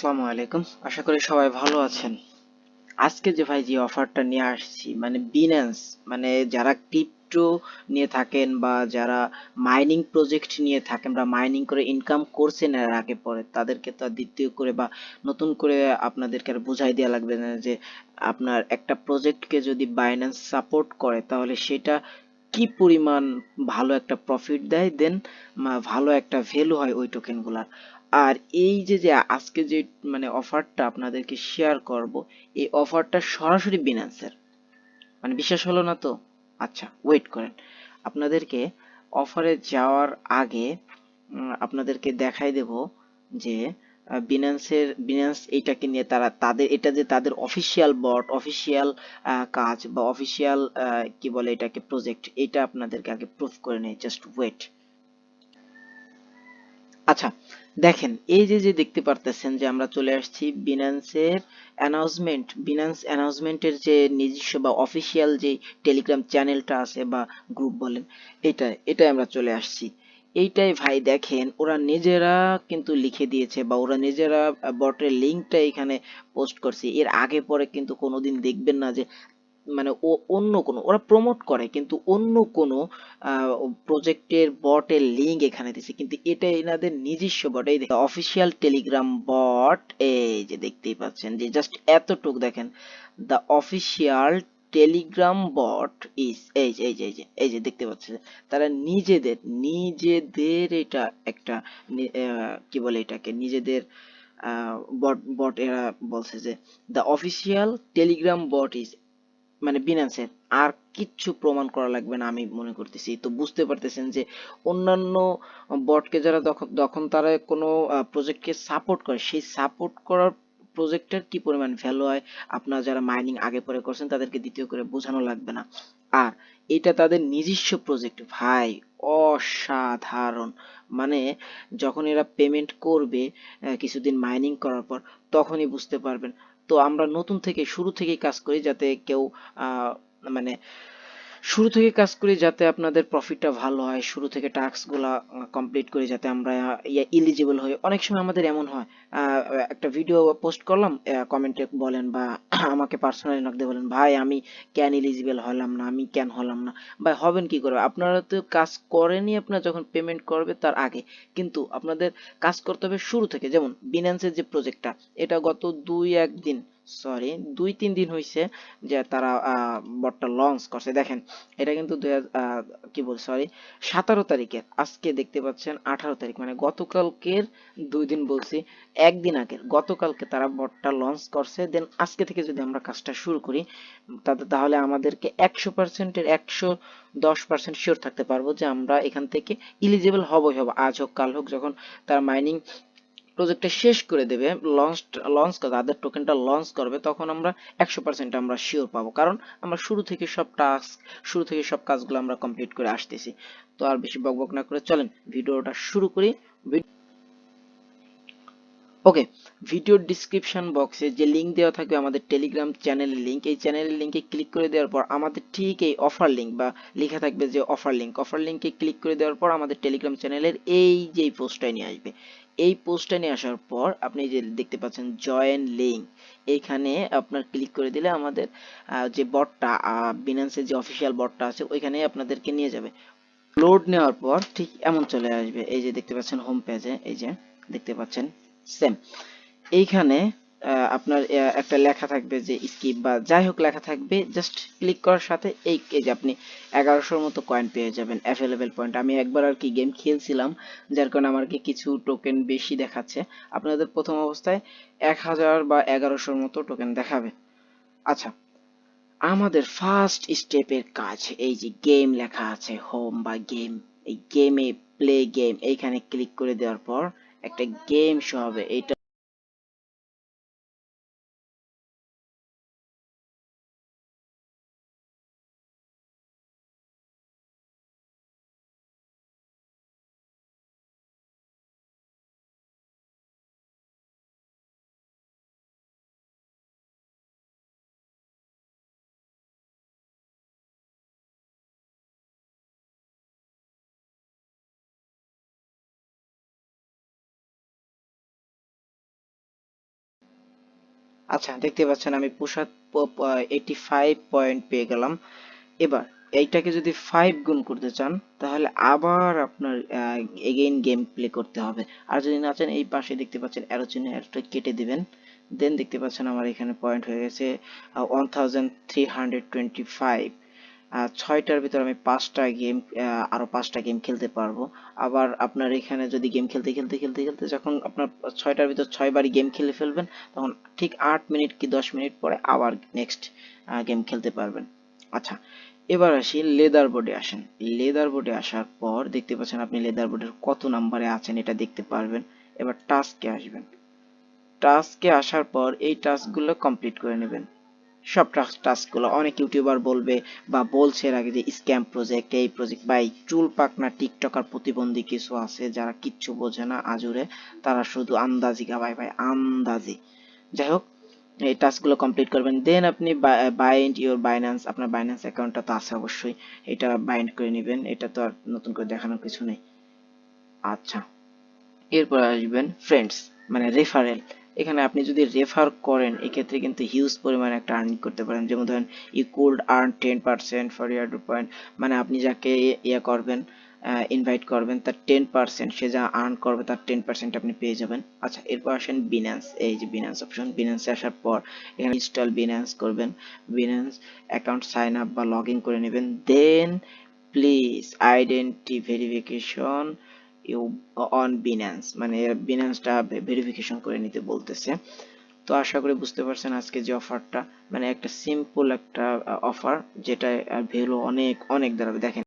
আসসালামু আলাইকুম। আশা করি সবাই ভালো আছেন। আজকে যে ভাই যে অফারটা নিয়ে আসছি মানে বিন্যান্স মানে যারা ক্রিপ্টো নিয়ে থাকেন বা যারা মাইনিং প্রজেক্ট নিয়ে থাকেন বা মাইনিং করে ইনকাম করছেন এর আগে পরে তাদেরকে তো আর দ্বিতীয় করে বা নতুন করে আপনাদেরকে আর বুঝাই দেওয়া লাগবে না যে আপনার একটা প্রজেক্টকে যদি বাইন্যান্স সাপোর্ট করে তাহলে সেটা কি পরিমাণ ভালো একটা প্রফিট দেয় দেন ভালো একটা ভ্যালু হয় ওই টোকেনগুলার। আর এই যে আজকে যে মানে অফারটা আপনাদেরকে শেয়ার করব, এই অফারটা সরাসরি বিনান্সের। মানে বিশ্বাস হলো না তো? আচ্ছা, ওয়েট করেন। আপনাদেরকে অফারে যাওয়ার আগে আপনাদেরকে দেখাই দেব যে বিনান্স এইটাকে নিয়ে তাদের এটা যে তাদের অফিসিয়াল বট, অফিসিয়াল কাজ বা অফিসিয়াল কি বলে এটাকে প্রজেক্ট, এটা আপনাদেরকে আগে প্রুফ করে নেই। Just wait. আচ্ছা, দেখেন এই যে দেখতে পারতেছেন যে আমরা চলে আসছি বিনান্সের বিনান্স অ্যানাউন্সমেন্টের যে নিজস্ব বা অফিসিয়াল যে টেলিগ্রাম চ্যানেলটা আছে বা গ্রুপ বলেন, এটাই আমরা চলে আসছি। এইটাই ভাই দেখেন ওরা নিজেরা কিন্তু লিখে দিয়েছে বা ওরা নিজেরা বটের লিঙ্কটা এখানে পোস্ট করছে। এর আগে পরে কিন্তু কোনোদিন দেখবেন না যে মানে অন্য কোনো ওরা প্রমোট করে কিন্তু অন্য কোনো প্রজেক্টের বটের লিংক এখানে দিছে, কিন্তু এটা এনাদের নিজস্ব বট। এই দেখেন অফিসিয়াল টেলিগ্রাম বট, এই যে দেখতেই পাচ্ছেন যে জাস্ট এতটুক দেখেন, the official Telegram bot is এই যে দেখতে পাচ্ছেন তারা নিজেদের এটা একটা কি বলে এটাকে নিজেদের বট বট এরা বলছে যে the official Telegram bot is মানে বিনান্সের। আর কিচ্ছু প্রমাণ করা লাগবে না আমি মনে করতেছি। তো বুঝতে পারতেছেন যে অন্যান্য বটকে যারা যখন তারা কোনো প্রজেক্টকে সাপোর্ট করে সেই সাপোর্ট করার প্রজেক্টের কি পরিমাণ ভ্যালু হয় আপনারা যারা মাইনিং আগে পরে করছেন তাদেরকে দ্বিতীয় করে বোঝানো লাগবে না। আর এটা তাদের নিজস্ব প্রজেক্ট ভাই, অসাধারণ। মানে যখন এরা পেমেন্ট করবে কিছুদিন মাইনিং করার পর তখনই বুঝতে পারবেন। তো আমরা নতুন থেকে শুরু থেকেই কাজ করি যাতে কেউ আহ, মানে শুরু থেকে কাজ করি যাতে আপনাদের প্রফিটটা ভালো হয়, শুরু থেকে টাস্ক গুলা কমপ্লিট করি যাতে আমরা ইলিজিবল হই। অনেক সময় আমাদের এমন হয় আহ, একটা ভিডিও পোস্ট করলাম, কমেন্টে বলেন বা আমাকে পার্সোনালি নক দিয়ে বলেন ভাই আমি কেন ইলিজিবল হলাম না, আমি কেন হলাম না। ভাই হবেন কি করে, আপনারা তো কাজ করেনি আপনারা যখন পেমেন্ট করবে তার আগে। কিন্তু আপনাদের কাজ করতে হবে শুরু থেকে। যেমন বিনান্সের যে প্রজেক্টটা, এটা গত সরি 2-3 দিন হয়েছে যে তারা বটটা লঞ্চ করছে। দেখেন এটা কিন্তু কি বল সরি 17 তারিখের, আজকে দেখতে পাচ্ছেন 18 তারিখ, মানে গতকালকের 2 দিন বলছি, একদিন আগের গতকালকে তারা বটটা লঞ্চ করছে। দেন আজকে থেকে যদি আমরা কাজটা শুরু করি তাহলে আমাদেরকে 100%-এর 110% শিওর থাকতে পারবো যে আমরা এখান থেকে ইলিজিবল হবই হব, আজ হোক কাল হোক। যখন তারা মাইনিং প্রজেক্টটা শেষ করে দেবে, লঞ্চ তাদের টোকেনটা লঞ্চ করবে, তখন আমরা 100% আমরা শিওর পাবো, কারণ আমরা শুরু থেকে সব কাজগুলো আমরা কমপ্লিট করে আসতেছি। তো আর বেশি বকবক না করে চলেন ভিডিওটা শুরু করি। ওকে, ভিডিওর ডিসক্রিপশন বক্সে যে লিংক দেওয়া থাকবে আমাদের টেলিগ্রাম চ্যানেলের লিংক, এই চ্যানেলের লিংকে ক্লিক করে দেওয়ার পর আমাদের ঠিক এই অফার লিংক বা লেখা থাকবে যে অফার লিংকে ক্লিক করে দেওয়ার পর আমাদের টেলিগ্রাম চ্যানেলের এই যে পোস্টটাই নিয়ে আসবে। এই পোস্টটা নিয়ে আসার পর আপনি যে দেখতে পাচ্ছেন জয়েন লিংক, এইখানে আপনার ক্লিক করে দিলে আমাদের যে বটটা বিনান্সের যে অফিসিয়াল বটটা আছে ওইখানে আপনাদেরকে নিয়ে যাবে। লোড নেওয়ার পর ঠিক এমন চলে আসবে, এই যে দেখতে পাচ্ছেন হোম পেজে, এই যে দেখতে পাচ্ছেন সেম এইখানে আপনার একটা লেখা থাকবে যে স্কিপ বা যাই হোক লেখা থাকবে, জাস্ট ক্লিক করার সাথে এই যে আপনি 1100-র মতো কয়েন পেয়ে যাবেন অ্যাভেলেবেল পয়েন্ট। আমি একবার আর কি গেম খেলছিলাম যার কারণে আমার কি কিছু টোকেন বেশি দেখাচ্ছে। আপনাদের প্রথম অবস্থায় 1000 বা 1100-র মতো টোকেন দেখাবে। আচ্ছা, আমাদের ফার্স্ট স্টেপের কাজ, এই যে গেম লেখা আছে হোম বা গেম, এই গেমে প্লে গেম এইখানে ক্লিক করে দেওয়ার পর একটা গেম শো হবে। এইটা আচ্ছা, দেখতে পাচ্ছেন আমি 85 পয়েন্ট পেয়ে গেলাম। এবার এইটাকে যদি 5 গুণ করতে চান তাহলে আবার আপনার এগেইন গেম প্লে করতে হবে। আর যদি না চান এই পাশে দেখতে পাচ্ছেন অ্যারো চিহ্ন, অ্যারোটা কেটে দিবেন। দেন দেখতে পাচ্ছেন আমার এখানে পয়েন্ট হয়ে গেছে 1325। 6টার ভিতর আমি 5টা গেম, আরো 5টা গেম খেলতে পারবো। আবার আপনার এখানে যদি গেম খেলতে খেলতে খেলতে খেলতে যখন আপনার 6টার ভিতর 6বারই গেম খেলে ফেলবেন, তখন ঠিক 8 মিনিট কি 10 মিনিট পরে আবার নেক্সট গেম খেলতে পারবেন। আচ্ছা, এবার আসি লেদার বোর্ডে। আসেন, লেদার বোর্ডে আসার পর দেখতে পাচ্ছেন আপনি লেদার বোর্ডের কত নাম্বারে আছেন এটা দেখতে পারবেন। এবার টাস্কে আসবেন। টাস্কে আসার পর এই টাস্কগুলো কমপ্লিট করে নেবেন। সব টাস্কগুলো অনেক ইউটিউবার বলবে বা বলছে এর আগে যে স্ক্যাম প্রজেক্ট, এই প্রজেক্ট, বা এই চুল পাকনা টিকটকার প্রতিবন্ধী কিছু আছে যারা কিচ্ছু বোঝে না আজুরে, তারা শুধু আন্দাজি গাবায় ভাই, আন্দাজি। যাই হোক, এই টাস্কগুলো কমপ্লিট করবেন। দেন আপনি বাইন্ড ইওর বাইন্যান্স, আপনার বাইন্যান্স অ্যাকাউন্টটা তো আছে অবশ্যই, এটা বাইন্ড করে নেবেন। এটা তো আর নতুন করে দেখানোর কিছু নেই। আচ্ছা, এরপর আসবেন ফ্রেন্ডস, মানে রেফারেল। এখানে আপনি যদি রেফার করেন এক্ষেত্রে কিন্তু হিউজ পরিমাণে একটা আর্নিং করতে পারেন। যেমন ধরেন you could earn 10% for year point, মানে আপনি যাকে ইয়ে করবেন, ইনভাইট করবেন, তার 10%, সে যা আর্ন করবে তার 10% আপনি পেয়ে যাবেন। আচ্ছা, এরপর আসেন বিনান্স। এই যে বিনান্স অপশন, বিনান্সে আসার পর এখানে ইনস্টল বিনান্স করবেন। বিনান্স অ্যাকাউন্ট সাইন আপ বা লগ ইন করে নেবেন। Then please identity verification you on Binance, মানে বিনান্সটা ভেরিফিকেশন করে নিতে বলতেছে। তো আশা করি বুঝতে পারছেন আজকে যে অফারটা, মানে একটা সিম্পল একটা অফার, যেটা ভ্যালু অনেক অনেক দাঁড়াবে। দেখেন